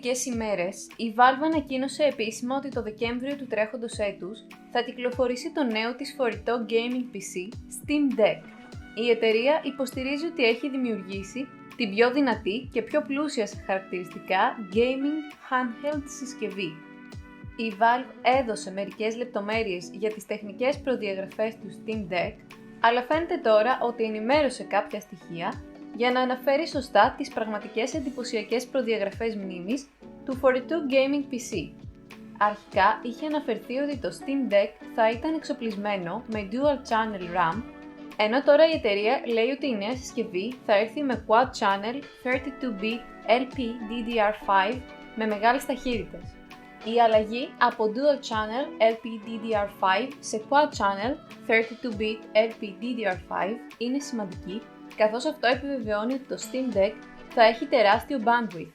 μερικές ημέρες, η Valve ανακοίνωσε επίσημα ότι το Δεκέμβριο του τρέχοντος έτους θα κυκλοφορήσει το νέο της φορητό gaming PC Steam Deck. Η εταιρεία υποστηρίζει ότι έχει δημιουργήσει την πιο δυνατή και πιο πλούσια σε χαρακτηριστικά gaming handheld συσκευή. Η Valve έδωσε μερικές λεπτομέρειες για τις τεχνικές προδιαγραφές του Steam Deck, αλλά φαίνεται τώρα ότι ενημέρωσε κάποια στοιχεία για να αναφέρει σωστά τις πραγματικές εντυπωσιακές προδιαγραφές μνήμης του φορητού gaming PC. Αρχικά είχε αναφερθεί ότι το Steam Deck θα ήταν εξοπλισμένο με Dual Channel RAM, ενώ τώρα η εταιρεία λέει ότι η νέα συσκευή θα έρθει με Quad Channel 32-bit LPDDR5 με μεγάλες ταχύτητες. Η αλλαγή από Dual Channel LPDDR5 σε Quad Channel 32-bit LPDDR5 είναι σημαντική, καθώς αυτό επιβεβαιώνει ότι το Steam Deck θα έχει τεράστιο bandwidth.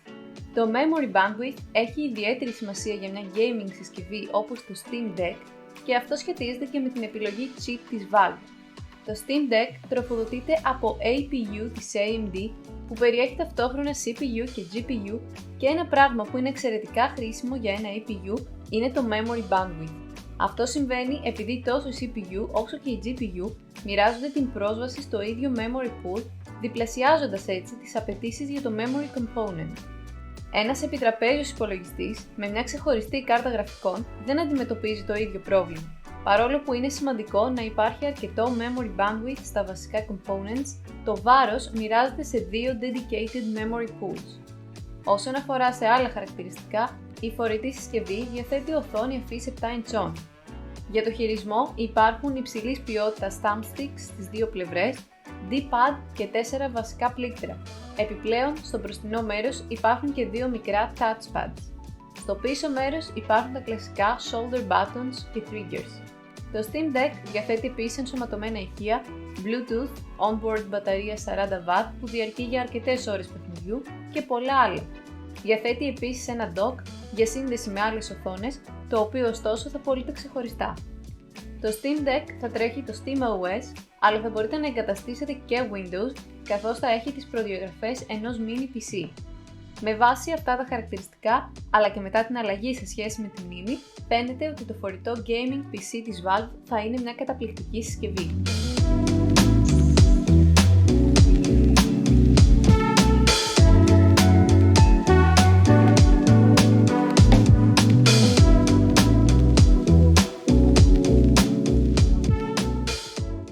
Το memory bandwidth έχει ιδιαίτερη σημασία για μια gaming συσκευή όπως το Steam Deck και αυτό σχετίζεται και με την επιλογή chip της Valve. Το Steam Deck τροφοδοτείται από APU της AMD που περιέχει ταυτόχρονα CPU και GPU και ένα πράγμα που είναι εξαιρετικά χρήσιμο για ένα APU είναι το memory bandwidth. Αυτό συμβαίνει επειδή τόσο η CPU όσο και η GPU μοιράζονται την πρόσβαση στο ίδιο memory pool, διπλασιάζοντας έτσι τις απαιτήσεις για το memory component. Ένας επιτραπέζιος υπολογιστής με μια ξεχωριστή κάρτα γραφικών δεν αντιμετωπίζει το ίδιο πρόβλημα. Παρόλο που είναι σημαντικό να υπάρχει αρκετό memory bandwidth στα βασικά components, το βάρος μοιράζεται σε δύο dedicated memory pools. Όσον αφορά σε άλλα χαρακτηριστικά, η φορητή συσκευή διαθέτει οθόνη αφής 7 ιντσών. Για το χειρισμό υπάρχουν υψηλής ποιότητας thumbsticks στις δύο πλευρές, D-pad και 4 βασικά πλήκτρα. Επιπλέον, στο μπροστινό μέρος υπάρχουν και δύο μικρά touchpads. Στο πίσω μέρος υπάρχουν τα κλασικά shoulder buttons και triggers. Το Steam Deck διαθέτει επίσης ενσωματωμένα ηχεία, Bluetooth, onboard μπαταρία 40W που διαρκεί για αρκετές ώρες παιχνιδιού και πολλά άλλα. Διαθέτει επίσης ένα dock για σύνδεση με άλλες οθόνες, το οποίο ωστόσο θα πωλείται ξεχωριστά. Το Steam Deck θα τρέχει το SteamOS, αλλά θα μπορείτε να εγκαταστήσετε και Windows, καθώς θα έχει τις προδιαγραφές ενός mini PC. Με βάση αυτά τα χαρακτηριστικά, αλλά και μετά την αλλαγή σε σχέση με τη μνήμη, φαίνεται ότι το φορητό gaming PC της Valve θα είναι μια καταπληκτική συσκευή.